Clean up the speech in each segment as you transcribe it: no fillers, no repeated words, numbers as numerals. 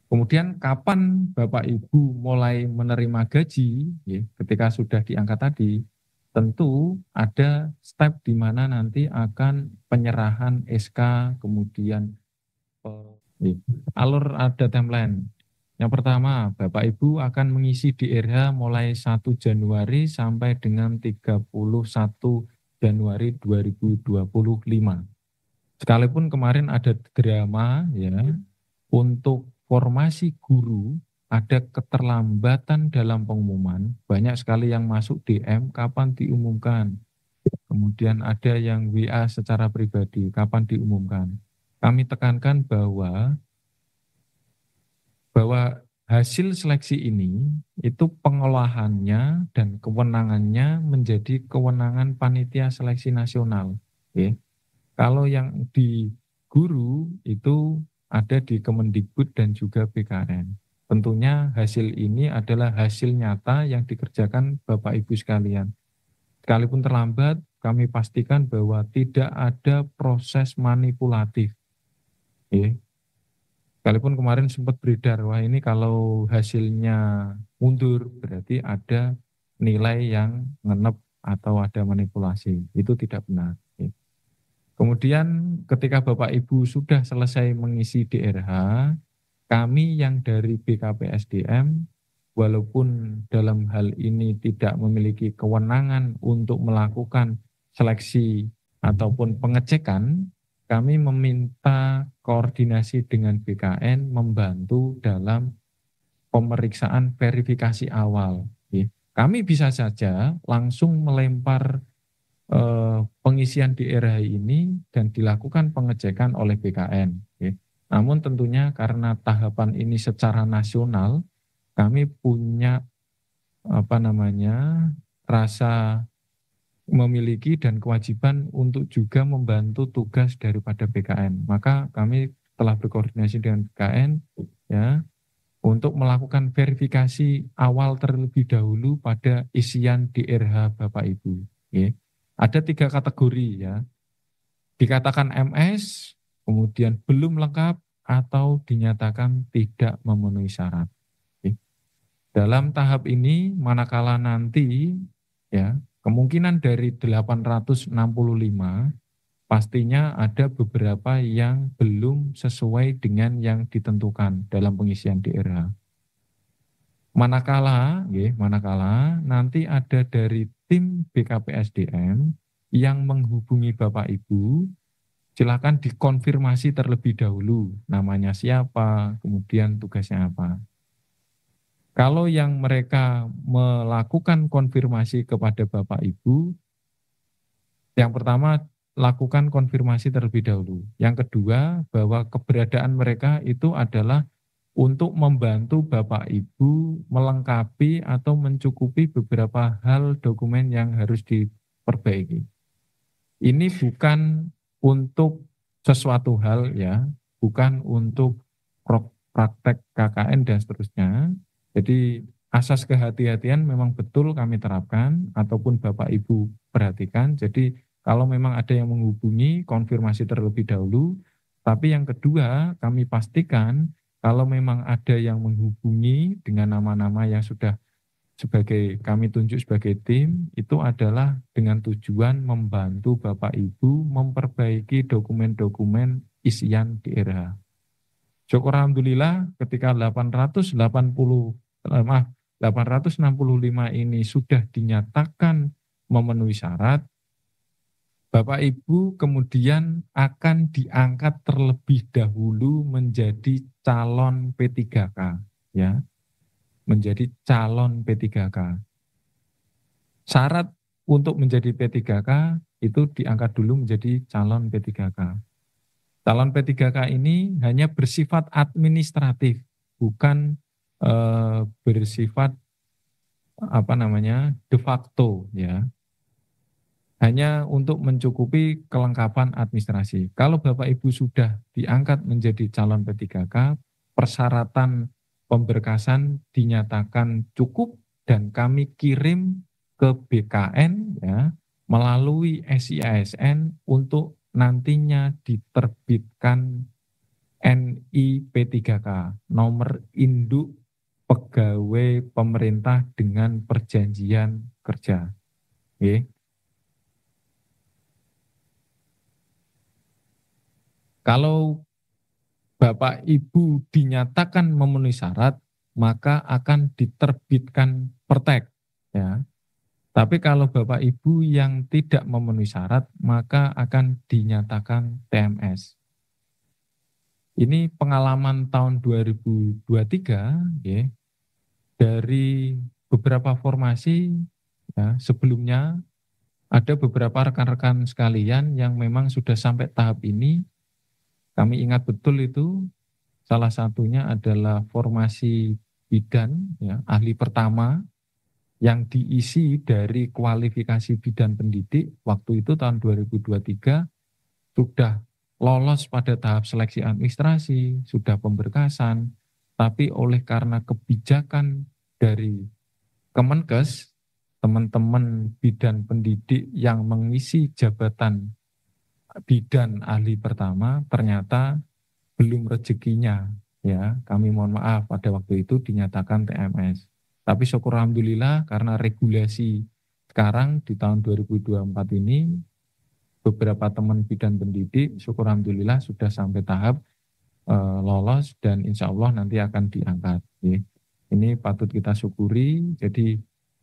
Kemudian kapan Bapak Ibu mulai menerima gaji, ya, ketika sudah diangkat tadi, tentu ada step di mana nanti akan penyerahan SK, kemudian ya, alur ada timeline. Yang pertama, Bapak Ibu akan mengisi DRH mulai 1 Januari sampai dengan 31 Januari 2025. Sekalipun kemarin ada drama ya, untuk formasi guru ada keterlambatan dalam pengumuman, banyak sekali yang masuk DM kapan diumumkan. Kemudian ada yang WA secara pribadi kapan diumumkan. Kami tekankan bahwa hasil seleksi ini itu pengolahannya dan kewenangannya menjadi kewenangan panitia seleksi nasional. Oke. Kalau yang di guru itu ada di Kemendikbud dan juga BKN. Tentunya hasil ini adalah hasil nyata yang dikerjakan Bapak Ibu sekalian. Sekalipun terlambat, kami pastikan bahwa tidak ada proses manipulatif. Ya. Sekalipun kemarin sempat beredar, wah ini kalau hasilnya mundur berarti ada nilai yang ngenep atau ada manipulasi. Itu tidak benar. Ya. Kemudian ketika Bapak Ibu sudah selesai mengisi DRH, kami yang dari BKPSDM, walaupun dalam hal ini tidak memiliki kewenangan untuk melakukan seleksi ataupun pengecekan, kami meminta koordinasi dengan BKN membantu dalam pemeriksaan verifikasi awal. Kami bisa saja langsung melempar pengisian DRH ini dan dilakukan pengecekan oleh BKN. Namun tentunya karena tahapan ini secara nasional, kami punya rasa memiliki dan kewajiban untuk juga membantu tugas daripada BKN. Maka kami telah berkoordinasi dengan BKN ya untuk melakukan verifikasi awal terlebih dahulu pada isian DRH Bapak Ibu. Ya. Ada 3 kategori ya. Dikatakan MS, kemudian belum lengkap atau dinyatakan tidak memenuhi syarat. Oke. Dalam tahap ini manakala nanti ya kemungkinan dari 865 pastinya ada beberapa yang belum sesuai dengan yang ditentukan dalam pengisian DRH. Manakala nanti ada dari tim BKPSDM yang menghubungi Bapak Ibu, silakan dikonfirmasi terlebih dahulu namanya siapa, kemudian tugasnya apa. Kalau yang mereka melakukan konfirmasi kepada Bapak Ibu, yang pertama lakukan konfirmasi terlebih dahulu. Yang kedua, bahwa keberadaan mereka itu adalah untuk membantu Bapak Ibu melengkapi atau mencukupi beberapa hal dokumen yang harus diperbaiki. Ini bukan untuk sesuatu hal ya, bukan untuk praktek KKN dan seterusnya. Jadi asas kehati-hatian memang betul kami terapkan ataupun Bapak Ibu perhatikan. Jadi kalau memang ada yang menghubungi, konfirmasi terlebih dahulu. Tapi yang kedua, kami pastikan kalau memang ada yang menghubungi dengan nama-nama yang sudah kami tunjuk sebagai tim, itu adalah dengan tujuan membantu Bapak Ibu memperbaiki dokumen-dokumen isian DRH. Syukur alhamdulillah ketika 865 ini sudah dinyatakan memenuhi syarat, Bapak Ibu kemudian akan diangkat terlebih dahulu menjadi calon P3K ya. Menjadi calon P3K. Syarat untuk menjadi P3K itu diangkat dulu menjadi calon P3K. Calon P3K ini hanya bersifat administratif, bukan bersifat de facto ya. Hanya untuk mencukupi kelengkapan administrasi. Kalau Bapak Ibu sudah diangkat menjadi calon P3K, persyaratan pemberkasan dinyatakan cukup dan kami kirim ke BKN ya melalui SIASN untuk nantinya diterbitkan NIP3K, nomor induk pegawai pemerintah dengan perjanjian kerja. Oke. Kalau Bapak Ibu dinyatakan memenuhi syarat, maka akan diterbitkan pertek. Ya. Tapi kalau Bapak Ibu yang tidak memenuhi syarat, maka akan dinyatakan TMS. Ini pengalaman tahun 2023, ya, dari beberapa formasi ya, sebelumnya ada beberapa rekan-rekan sekalian yang memang sudah sampai tahap ini. Kami ingat betul itu, salah satunya adalah formasi bidan, ya, ahli pertama yang diisi dari kualifikasi bidan pendidik. Waktu itu tahun 2023 sudah lolos pada tahap seleksi administrasi, sudah pemberkasan, tapi oleh karena kebijakan dari Kemenkes, teman-teman bidan pendidik yang mengisi jabatan bidan ahli pertama ternyata belum rezekinya, ya. Kami mohon maaf pada waktu itu dinyatakan TMS. Tapi syukur alhamdulillah karena regulasi sekarang di tahun 2024 ini beberapa teman bidan pendidik syukur alhamdulillah sudah sampai tahap lolos dan insya Allah nanti akan diangkat. Ya. Ini patut kita syukuri. Jadi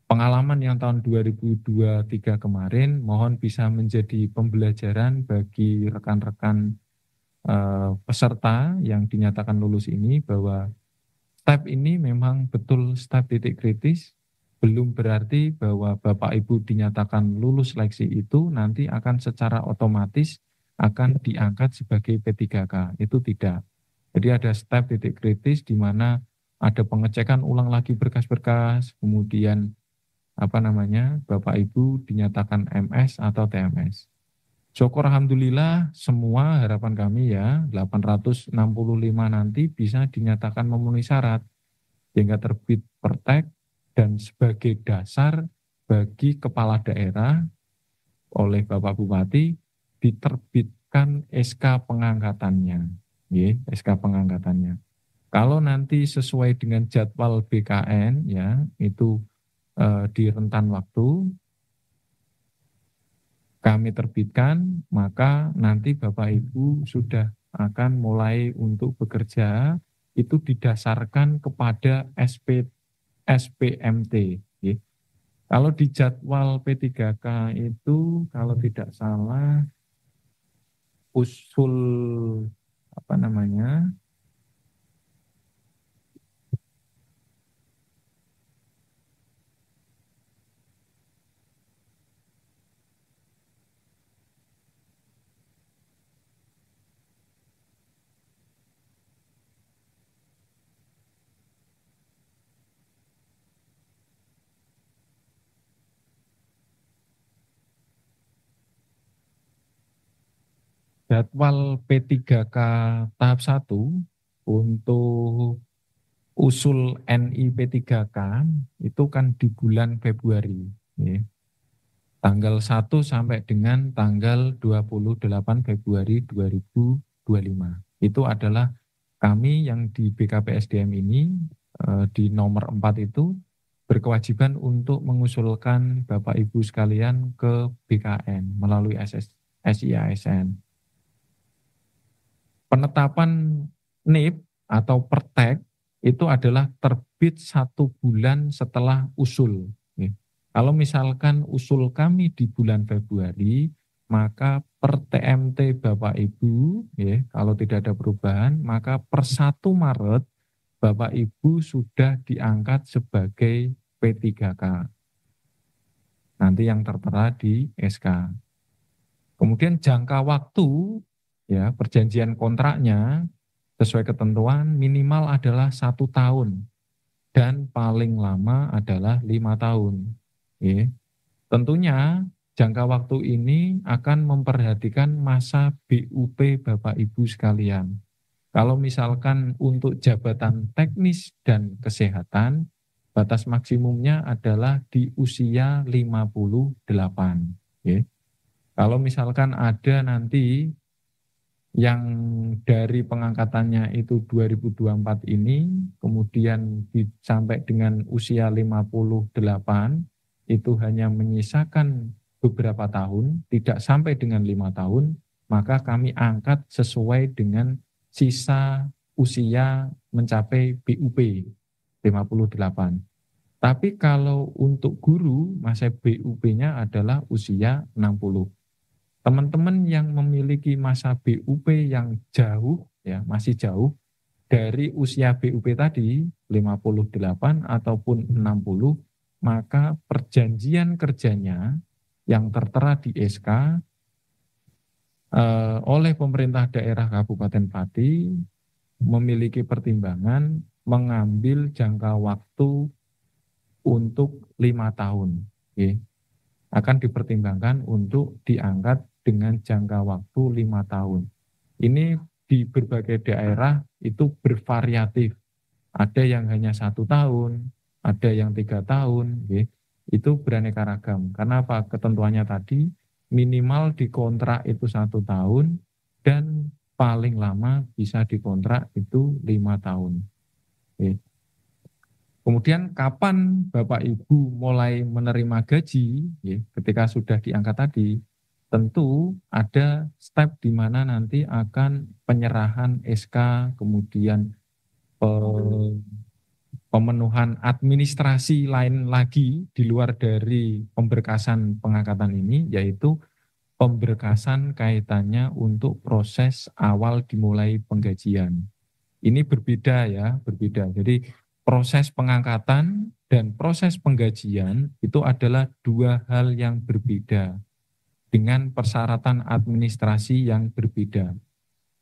pengalaman yang tahun 2023 kemarin mohon bisa menjadi pembelajaran bagi rekan-rekan peserta yang dinyatakan lulus ini bahwa step ini memang betul step titik kritis, belum berarti bahwa Bapak Ibu dinyatakan lulus seleksi itu nanti akan secara otomatis akan diangkat sebagai P3K. Itu tidak. Jadi ada step titik kritis di mana ada pengecekan ulang lagi berkas-berkas, kemudian Bapak Ibu dinyatakan MS atau TMS. Syukur alhamdulillah semua harapan kami ya 865 nanti bisa dinyatakan memenuhi syarat sehingga terbit pertek dan sebagai dasar bagi kepala daerah oleh Bapak Bupati diterbitkan SK pengangkatannya. Ya, SK pengangkatannya. Kalau nanti sesuai dengan jadwal BKN ya itu di rentan waktu kami terbitkan, maka nanti Bapak Ibu sudah akan mulai untuk bekerja itu didasarkan kepada SPMT. Ya. Kalau di jadwal P3K itu kalau tidak salah usul apa namanya jadwal P3K tahap 1 untuk usul NI P3K itu kan di bulan Februari. Ya. Tanggal 1 sampai dengan tanggal 28 Februari 2025. Itu adalah kami yang di BKPSDM ini di nomor 4 itu berkewajiban untuk mengusulkan Bapak Ibu sekalian ke BKN melalui SIASN. Penetapan NIP atau pertek itu adalah terbit 1 bulan setelah usul. Kalau misalkan usul kami di bulan Februari, maka per TMT Bapak Ibu, ya, kalau tidak ada perubahan, maka per 1 Maret Bapak Ibu sudah diangkat sebagai P3K. Nanti yang tertera di SK. Kemudian jangka waktu, ya, perjanjian kontraknya sesuai ketentuan minimal adalah 1 tahun dan paling lama adalah 5 tahun. Ya. Tentunya jangka waktu ini akan memperhatikan masa BUP Bapak Ibu sekalian. Kalau misalkan untuk jabatan teknis dan kesehatan, batas maksimumnya adalah di usia 58. Ya. Kalau misalkan ada nanti yang dari pengangkatannya itu 2024 ini, kemudian sampai dengan usia 58, itu hanya menyisakan beberapa tahun, tidak sampai dengan 5 tahun, maka kami angkat sesuai dengan sisa usia mencapai BUP 58. Tapi kalau untuk guru, masa BUP-nya adalah usia 60. Teman-teman yang memiliki masa BUP yang jauh, ya masih jauh dari usia BUP tadi 58 ataupun 60, maka perjanjian kerjanya yang tertera di SK oleh pemerintah daerah Kabupaten Pati memiliki pertimbangan mengambil jangka waktu untuk 5 tahun. Okay. Akan dipertimbangkan untuk diangkat dengan jangka waktu 5 tahun. Ini di berbagai daerah itu bervariatif. Ada yang hanya 1 tahun, ada yang 3 tahun, okay. Itu beraneka ragam. Karena apa? Ketentuannya tadi minimal dikontrak itu 1 tahun dan paling lama bisa dikontrak itu 5 tahun. Okay. Kemudian kapan Bapak Ibu mulai menerima gaji, ya, ketika sudah diangkat tadi, tentu ada step di mana nanti akan penyerahan SK, kemudian pemenuhan administrasi lain lagi di luar dari pemberkasan pengangkatan ini, yaitu pemberkasan kaitannya untuk proses awal dimulai penggajian. Ini berbeda ya, berbeda. Jadi proses pengangkatan dan proses penggajian itu adalah dua hal yang berbeda dengan persyaratan administrasi yang berbeda.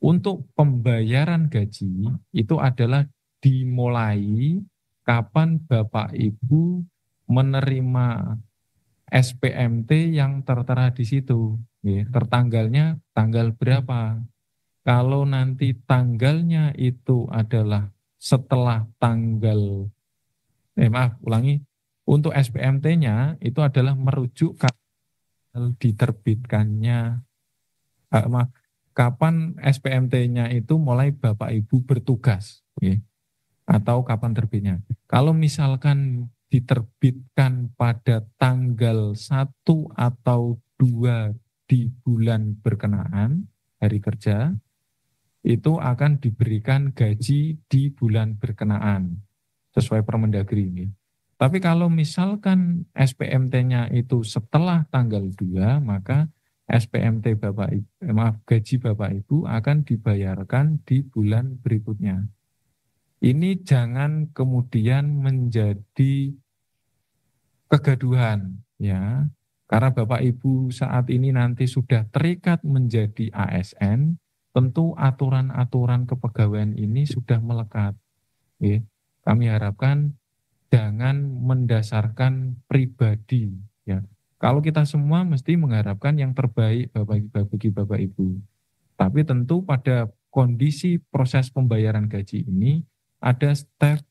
Untuk pembayaran gaji itu adalah dimulai kapan Bapak Ibu menerima SPMT yang tertera di situ. Tertanggalnya tanggal berapa? Kalau nanti tanggalnya itu adalah setelah tanggal, ulangi, untuk SPMT-nya itu adalah merujuk diterbitkannya, kapan SPMT-nya itu mulai Bapak Ibu bertugas, atau kapan terbitnya. Kalau misalkan diterbitkan pada tanggal 1 atau 2 di bulan berkenaan, hari kerja, itu akan diberikan gaji di bulan berkenaan sesuai Permendagri ini. Tapi kalau misalkan SPMT-nya itu setelah tanggal 2, maka SPMT gaji Bapak Ibu akan dibayarkan di bulan berikutnya. Ini jangan kemudian menjadi kegaduhan, ya. Karena Bapak Ibu saat ini nanti sudah terikat menjadi ASN, tentu aturan-aturan kepegawaian ini sudah melekat. Ya. Kami harapkan jangan mendasarkan pribadi. Ya. Kalau kita semua mesti mengharapkan yang terbaik bagi Bapak Ibu. Tapi tentu pada kondisi proses pembayaran gaji ini ada step